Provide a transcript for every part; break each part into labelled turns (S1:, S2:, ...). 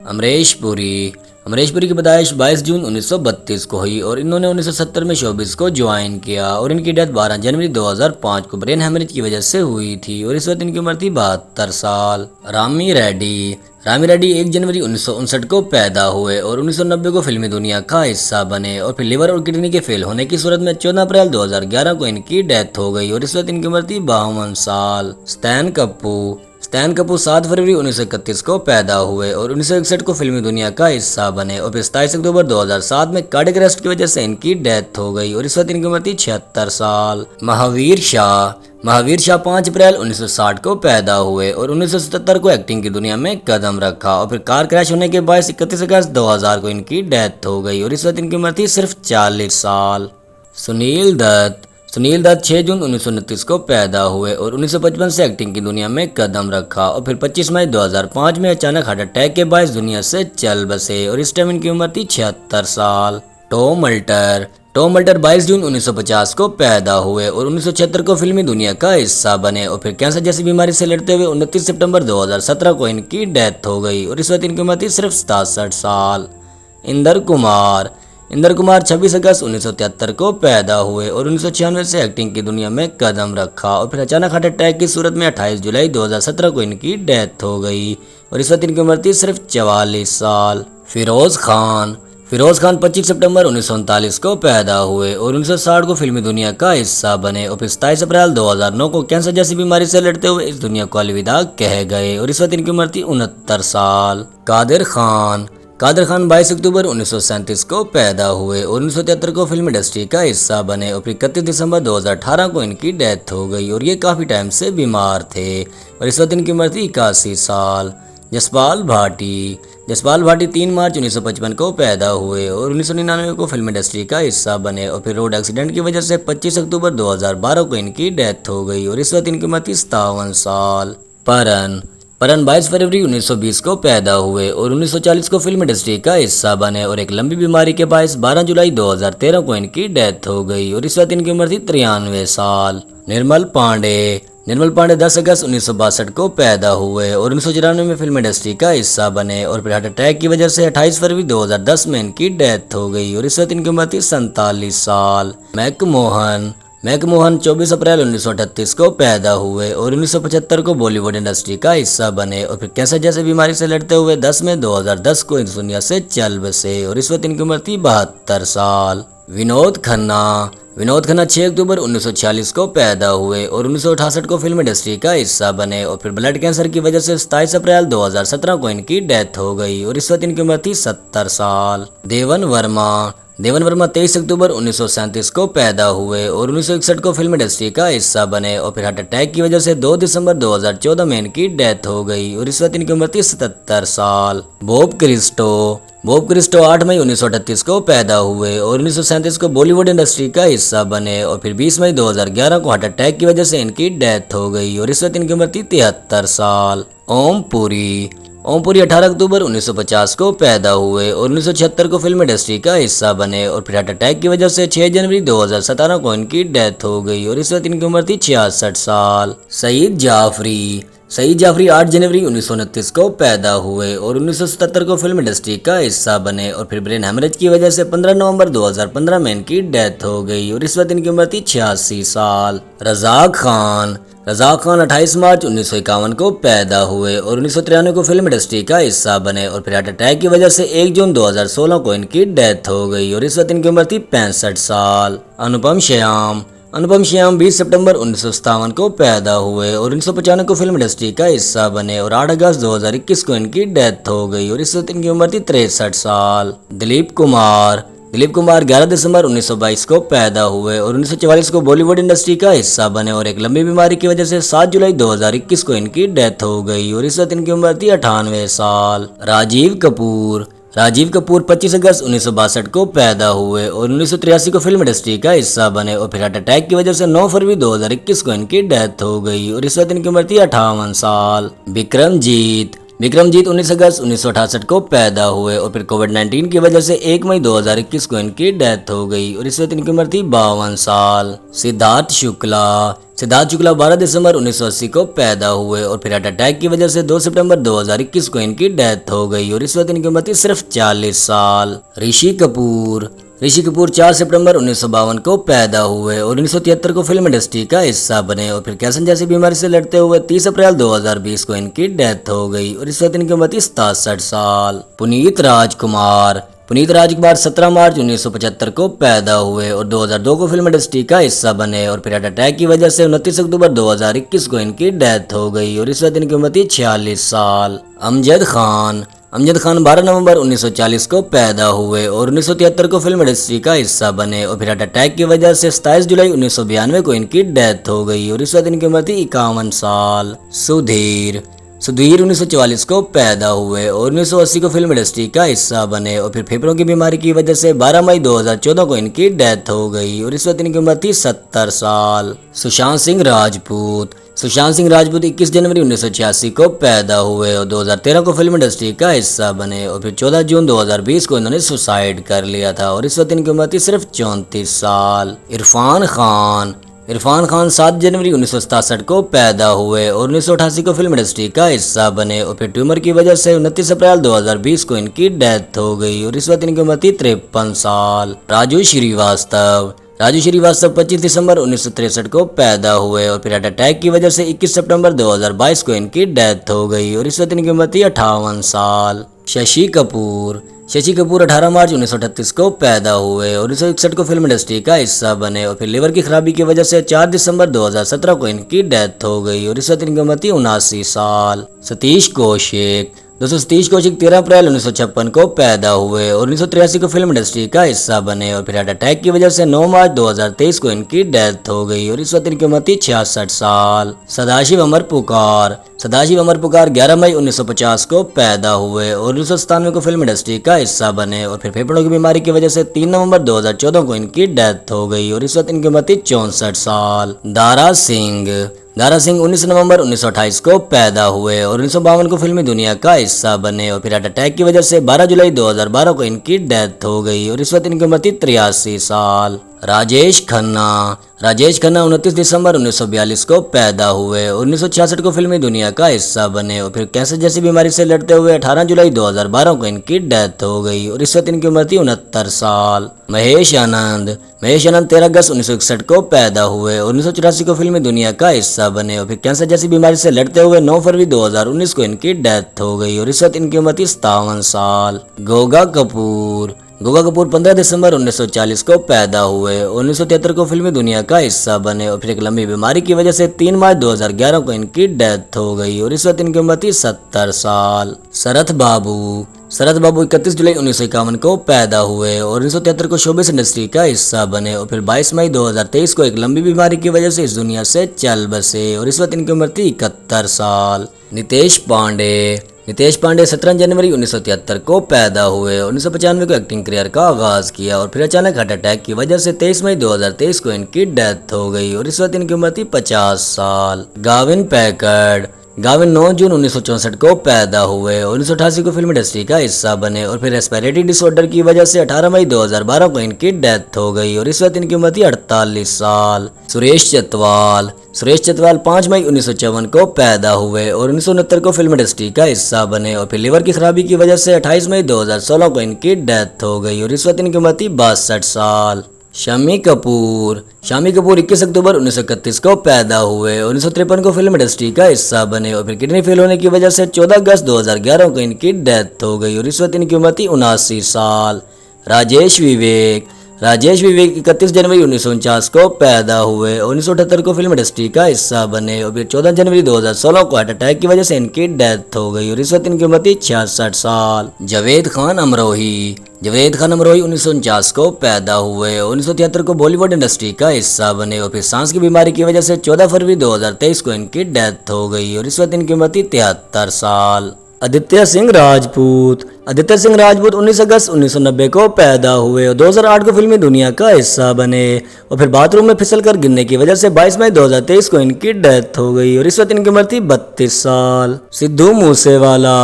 S1: अमरीश पुरी की पैदाइश 22 जून 1932 को हुई और इन्होंने 1970 में शोबिस को ज्वाइन किया और इनकी डेथ 12 जनवरी 2005 को ब्रेन हेमरेज की वजह से हुई थी और इस वक्त इनकी उम्र थी 72 साल। रामी रेड्डी 1 जनवरी 1959 को पैदा हुए और 1990 को फिल्मी दुनिया का हिस्सा बने और फिर लिवर और किडनी के फेल होने की सूरत में 14 अप्रैल 2011 को इनकी डेथ हो गई और इस वक्त इनकी उम्र थी 52 साल। स्टैन कपूर 7 फरवरी 1931 को पैदा हुए और 1961 को फिल्मी दुनिया का हिस्सा बने और फिर 27 अक्टूबर 2007 में कार्डियक अरेस्ट की वजह से इनकी डेथ हो गई और इस वक्त इनकी उम्र थी 76 साल। महावीर शाह 5 अप्रैल 1960 को पैदा हुए और 1977 को एक्टिंग की दुनिया में कदम रखा और फिर कार क्रैश होने के बाद 31 अगस्त 2000 को इनकी डेथ हो गई और इस वक्त इनकी उम्र थी सिर्फ 40 साल। सुनील दत्त 6 जून 1929 को पैदा हुए और 1955 से एक्टिंग की दुनिया में कदम रखा और फिर 25 मई 2005 में अचानक हार्ट अटैक के बाद दुनिया से चल बसे और इस टाइम इनकी उम्र थी 76 साल। टॉम अल्टर 22 जून 1950 को पैदा हुए और 1976 को फिल्मी दुनिया का हिस्सा बने और फिर कैंसर जैसी बीमारी से लड़ते हुए 29 सितंबर 2017 को इनकी डेथ हो गई और इस वक्त इनकी उम्र थी सिर्फ 67 साल। इंदर कुमार 26 अगस्त 1973 को पैदा हुए और 1996 से एक्टिंग की दुनिया में कदम रखा और फिर अचानक हार्ट अटैक की सूरत में 28 जुलाई 2017 को इनकी डेथ हो गई और इस वक्त इनकी उम्र थी सिर्फ 44 साल। फिरोज खान 25 सितंबर 1939 को पैदा हुए और 1960 को फिल्मी दुनिया का हिस्सा बने और फिर 27 अप्रैल 2009 को कैंसर जैसी बीमारी से लड़ते हुए इस दुनिया को अलविदा कह गए और इस वक्त इनकी उम्र थी 69 साल। कादर खान 22 अक्टूबर 1937 को पैदा हुए और 1973 को फिल्म इंडस्ट्री का हिस्सा बने और फिर 31 दिसंबर 2018 को इनकी डेथ हो गई और ये काफ़ी टाइम से बीमार थे और इस वक्त इनकी उम्र थी 81 साल। जसपाल भाटी 3 मार्च 1955 को पैदा हुए और 1999 को फिल्म इंडस्ट्री का हिस्सा बने और फिर रोड एक्सीडेंट की वजह से 25 अक्टूबर 2012 को इनकी डेथ हो गई और इस वक्त इनकी उम्र थी 57 साल। परन 22 फरवरी 1920 को पैदा हुए और 1940 को फिल्म इंडस्ट्री का हिस्सा बने और एक लंबी बीमारी के बायस 12 जुलाई 2013 को इनकी डेथ हो गई और इस वक्त इनकी उम्र थी 93 साल। निर्मल पांडे 10 अगस्त 1962 को पैदा हुए और 1994 में फिल्म इंडस्ट्री का हिस्सा बने और फिर हार्ट अटैक की वजह से 28 फरवरी 2010 में इनकी डेथ हो गई और इस वक्त इनकी उम्र थी 47 साल। मैकमोहन 24 अप्रैल 1938 को पैदा हुए और 1975 को बॉलीवुड इंडस्ट्री का हिस्सा बने और फिर कैंसर जैसे बीमारी से लड़ते हुए 10 मई 2010 को इस दुनिया से चल बसे और इस वक्त इनकी उम्र थी 72 साल। विनोद खन्ना 6 अक्टूबर 1946 को पैदा हुए और 1968 को फिल्म इंडस्ट्री का हिस्सा बने और फिर ब्लड कैंसर की वजह से 27 अप्रैल 2017 को इनकी डेथ हो गई और इस वक्त इनकी उम्र थी 70 साल। देवन वर्मा 23 अक्टूबर 1937 को पैदा हुए और 1961 को फिल्म इंडस्ट्री का हिस्सा बने और फिर हार्ट अटैक की वजह से 2 दिसंबर 2014 में इनकी डेथ हो गई और इस वक्त इनकी उम्र थी 77 साल। बॉब क्रिस्टो 8 मई 1938 को पैदा हुए और 1937 को बॉलीवुड इंडस्ट्री का हिस्सा बने और फिर 20 मई 2011 को हार्ट अटैक की वजह से इनकी डेथ हो गई और इस वक्त इनकी उम्र थी 73 साल। ओम पुरी 18 अक्टूबर 1950 को पैदा हुए और 1976 को फिल्म इंडस्ट्री का हिस्सा बने और फिर हार्ट अटैक की वजह से 6 जनवरी 2017 को इनकी डेथ हो गई और इस वक्त इनकी उम्र थी 66 साल। सईद जाफरी 8 जनवरी 1929 को पैदा हुए और 1977 को फिल्म इंडस्ट्री का हिस्सा बने और फिर ब्रेन हेमरेज की वजह से 15 नवंबर 2015 में इनकी डेथ हो गई और इस वक्त इनकी उम्र थी 86 साल। रज़ाक खान 28 मार्च 1951 को पैदा हुए और 1993 को फिल्म इंडस्ट्री का हिस्सा बने और फिर हार्ट अटैक की वजह से 1 जून 2016 को इनकी डेथ हो गई और इस वक्त इनकी उम्र थी 65 साल। अनुपम श्याम 20 सितंबर 1957 को पैदा हुए और 1995 को फिल्म इंडस्ट्री का हिस्सा बने और 8 अगस्त 2021 को इनकी डेथ हो गई और इस वक्त इनकी उम्र थी 63 साल। दिलीप कुमार 11 दिसंबर 1922 को पैदा हुए और 1944 को बॉलीवुड इंडस्ट्री का हिस्सा बने और एक लंबी बीमारी की वजह से 7 जुलाई 2021 को इनकी डेथ हो गई और इस वक्त इनकी उम्र थी 98 साल। राजीव कपूर 25 अगस्त 1962 को पैदा हुए और 1983 को फिल्म इंडस्ट्री का हिस्सा बने और फिर हार्ट अटैक की वजह से 9 फरवरी 2021 को इनकी डेथ हो गई और इस वक्त इनकी उम्र थी 58 साल। विक्रमजीत 19 अगस्त 1968 को पैदा हुए और फिर कोविड-19 की वजह से 1 मई 2021 को इनकी डेथ हो गई और इस वक्त इनकी उम्र थी 52 साल। सिद्धार्थ शुक्ला 12 दिसंबर 1980 को पैदा हुए और फिर हार्ट अटैक की वजह से 2 सितंबर 2021 को इनकी डेथ हो गई और इस वक्त इनकी उम्र थी सिर्फ 40 साल। ऋषि कपूर 4 सितंबर 1952 को पैदा हुए और 1973 को फिल्म इंडस्ट्री का हिस्सा बने और फिर कैंसर जैसी बीमारी से लड़ते हुए 30 अप्रैल 2020 को इनकी डेथ हो गई और इस वक्त इनकी उम्र थी 67 साल। पुनीत राजकुमार 17 मार्च 1975 को पैदा हुए और 2002 को फिल्म इंडस्ट्री का हिस्सा बने और फिर हार्ट अटैक की वजह से 29 अक्टूबर 2021 को इनकी डेथ हो गई और इस वक्त इनकी उम्र थी 46 साल। अमजद खान 12 नवंबर 1940 को पैदा हुए और 1973 को फिल्म इंडस्ट्री का हिस्सा बने और फिर हार्ट अटैक की वजह से 27 जुलाई 1992 को इनकी डेथ हो गई और इस वक्त इनकी उम्र थी 51 साल। सुधीर 1944 को पैदा हुए और 1980 को फिल्म इंडस्ट्री का हिस्सा बने और फिर फेफड़ों की बीमारी की वजह से 12 मई 2014 को इनकी डेथ हो गई और इस वक्त इनकी उम्र थी 70 साल। सुशांत सिंह राजपूत 21 जनवरी 1986 को पैदा हुए और 2013 को फिल्म इंडस्ट्री का हिस्सा बने और फिर 14 जून 2020 को इन्होंने सुसाइड कर लिया था और इस वक्त इनकी उम्र थी सिर्फ 34 साल। इरफान खान 7 जनवरी 1967 को पैदा हुए और 1988 को फिल्म इंडस्ट्री का हिस्सा बने और फिर ट्यूमर की वजह से 29 अप्रैल 2020 को इनकी डेथ हो गई और इस वक्त इनकी उम्र थी 53 साल। राजू श्रीवास्तव 25 दिसंबर 1963 को पैदा हुए और फिर हार्ट अटैक की वजह से 21 सितंबर 2022 को इनकी डेथ हो गई और इस वक्त इनकी उम्र थी 58 साल। शशि कपूर 18 मार्च 1938 को पैदा हुए और 1961 को फिल्म इंडस्ट्री का हिस्सा बने और फिर लिवर की खराबी की वजह से 4 दिसंबर 2017 को इनकी डेथ हो गई और इस वक्त इनकी उम्र थी 79 साल। सतीश कौशिक 13 अप्रैल 1956 को पैदा हुए और 1983 को फिल्म इंडस्ट्री का हिस्सा बने और फिर हार्ट अटैक की वजह से 9 मार्च 2023 को इनकी डेथ हो गई और इस वक्त इनकी उम्र थी 66 साल। सदाशिव अमर पुकार 11 मई 1950 को पैदा हुए और 1997 को फिल्म इंडस्ट्री का हिस्सा बने और फिर फेफड़ों की बीमारी की वजह से 3 नवंबर 2014 को इनकी डेथ हो गई और इस वक्त इनकी उम्र थी 64 साल। दारा सिंह 19 नवंबर 1928 को पैदा हुए और 1952 को फिल्मी दुनिया का हिस्सा बने और फिर हार्ट अटैक की वजह से 12 जुलाई 2012 को इनकी डेथ हो गई और इस वक्त इनकी उम्र थी 83 साल। राजेश खन्ना 29 दिसंबर 1942 को पैदा हुए और 1966 को फिल्मी दुनिया का हिस्सा बने और फिर कैंसर जैसी बीमारी से लड़ते हुए 18 जुलाई 2012 को इनकी डेथ हो गई और इस वक्त इनकी उम्र थी 69 साल। महेश आनंद 13 अगस्त 1961 को पैदा हुए और 1984 को फिल्मी दुनिया का हिस्सा बने और फिर कैंसर जैसी बीमारी से लड़ते हुए 9 फरवरी 2019 को इनकी डेथ हो गई और इस वक्त इनकी उम्र थी 57 साल। गोगा कपूर 15 दिसंबर 1940 को पैदा हुए और 1973 को फिल्मी दुनिया का हिस्सा बने और फिर एक लंबी बीमारी की वजह से 3 मार्च 2011 को इनकी डेथ हो गई और इस वक्त इनकी उम्र थी 70 साल। शरद बाबू 31 जुलाई 1951 को पैदा हुए और 1973 को शोबिस इंडस्ट्री का हिस्सा बने और फिर 22 मई 2023 को एक लंबी बीमारी की वजह से इस दुनिया से चल बसे और इस वक्त इनकी उम्र थी 71 साल। नितेश पांडे 17 जनवरी 1973 को पैदा हुए और 1995 को एक्टिंग करियर का आगाज किया और फिर अचानक हार्ट अटैक की वजह से 23 मई 2023 को इनकी डेथ हो गई और इस वक्त इनकी उम्र थी 50 साल। गाविन 9 जून 1964 को पैदा हुए और 1988 को फिल्म इंडस्ट्री का हिस्सा बने और फिर रेस्पिरेटरी डिसऑर्डर की वजह से 18 मई 2012 को इनकी डेथ हो गई और इस वक्त इनकी उम्र थी 48 साल। सुरेश चतवाल 5 मई 1954 को पैदा हुए और 1969 को फिल्म इंडस्ट्री का हिस्सा बने और फिर लिवर की खराबी की वजह से 28 मई 2016 को इनकी डेथ हो गई और इस वक्त इनकी उम्र थी 62 साल। शामी कपूर 21 अक्टूबर 1931 को पैदा हुए और 1953 को फिल्म इंडस्ट्री का हिस्सा बने और फिर किडनी फेल होने की वजह से 14 अगस्त 2011 को इनकी डेथ हो गई और इस वक्त इनकी उम्र थी 79 साल। राजेश विवेक 31 जनवरी 1949 को पैदा हुए और 1978 को फिल्म इंडस्ट्री का हिस्सा बने और फिर 14 जनवरी 2016 को हार्ट अटैक की वजह से इनकी डेथ हो गई और इस वक्त इनकी उम्र थी 66 साल। जावेद खान अमरोही 1949 को पैदा हुए और 1973 को बॉलीवुड इंडस्ट्री का हिस्सा बने और फिर सांस की बीमारी की वजह से 14 फरवरी 2023 को इनकी डेथ हो गई और इस वक्त इनकी उम्र थी 73 साल। आदित्य सिंह राजपूत। आदित्य सिंह राजपूत 19 अगस्त 1990 को पैदा हुए और 2008 को फिल्मी दुनिया का हिस्सा बने और फिर बाथरूम में फिसलकर गिरने की वजह से 22 मई 2023 को इनकी डेथ हो गई और इस वक्त इनकी उम्र थी 32 साल। सिद्धू मूसेवाला।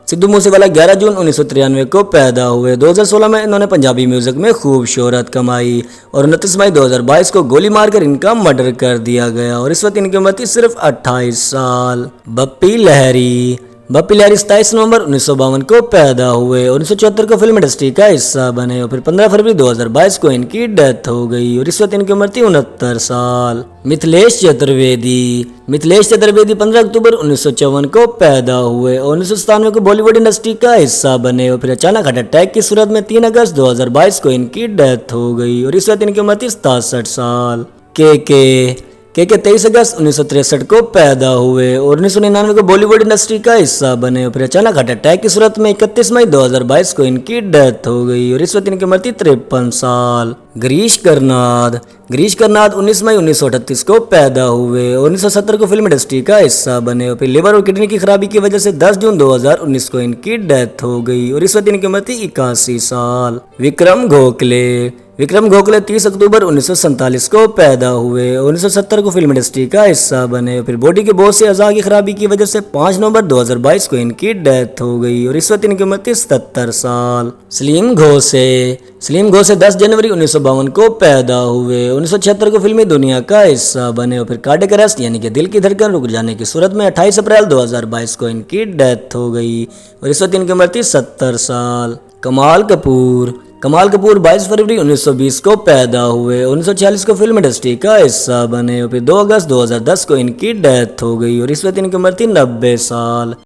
S1: सिद्धू मूसेवाला 11 जून 1993 को पैदा हुए। 2016 में इन्होंने पंजाबी म्यूजिक में खूब शोहरत कमाई और 29 मई 2022 को गोली मारकर इनका मर्डर कर दिया गया और इस वक्त इनकी उम्र थी सिर्फ 28 साल। बप्पी लहरी। बप्पी लहरी 27 नवंबर 1952 को पैदा हुए और 1974 को फिल्म इंडस्ट्री का हिस्सा बने और फिर 15 फरवरी 2022 को इनकी डेथ हो गई और इस वक्त इनकी उम्र थी 69 साल। मिथिलेश चतुर्वेदी। मिथिलेश चतुर्वेदी 15 अक्टूबर 1954 को पैदा हुए और 1997 को बॉलीवुड इंडस्ट्री का हिस्सा बने और फिर अचानक हार्ट अटैक की सूरत में 3 अगस्त 2022 को इनकी डेथ हो गई और इस वक्त इनकी उम्र थी 67 साल। के 23 अगस्त 1963 को पैदा हुए और 1999 को बॉलीवुड इंडस्ट्री का हिस्सा बने और फिर अचानक हार्ट अटैक की सूरत में 31 मई 2022 को इनकी डेथ हो गई और इस वक्त इनकी उम्र थी 53 साल। गिरीश कर्नाड। गिरीश कर्नाड 19 मई 1938 को पैदा हुए और 1970 को फिल्म इंडस्ट्री का हिस्सा बने और फिर लिवर और किडनी की खराबी की वजह से 10 जून 2019 को इनकी डेथ हो गई और इस वक्त इनकी उम्र थी 81 साल। विक्रम गोखले। विक्रम गोखले 30 अक्टूबर 1947 को पैदा हुए और 1970 को फिल्म इंडस्ट्री का हिस्सा बने फिर बॉडी के बहुत से अज़ा की खराबी की वजह से 5 नवंबर 2022 को इनकी डेथ हो गई और इस वक्त इनकी उम्र थी 77 साल। सलीम घोसे। सलीम घोसे 10 जनवरी 1952 को पैदा हुए। 1976 को फिल्मी दुनिया का हिस्सा बने और फिर कार्डियक अरेस्ट यानी कि दिल की धड़कन रुक जाने की सूरत में 28 अप्रैल 2022 को इनकी डेथ हो गई और इस वक्त इनकी उम्र थी 70 साल। कमाल कपूर। कमाल कपूर 22 फरवरी 1920 को पैदा हुए। 1946 को फिल्म इंडस्ट्री का हिस्सा बने और फिर 2 अगस्त 2010 को इनकी डेथ हो गई और इस वक्त इनकी उम्र थी 90 साल।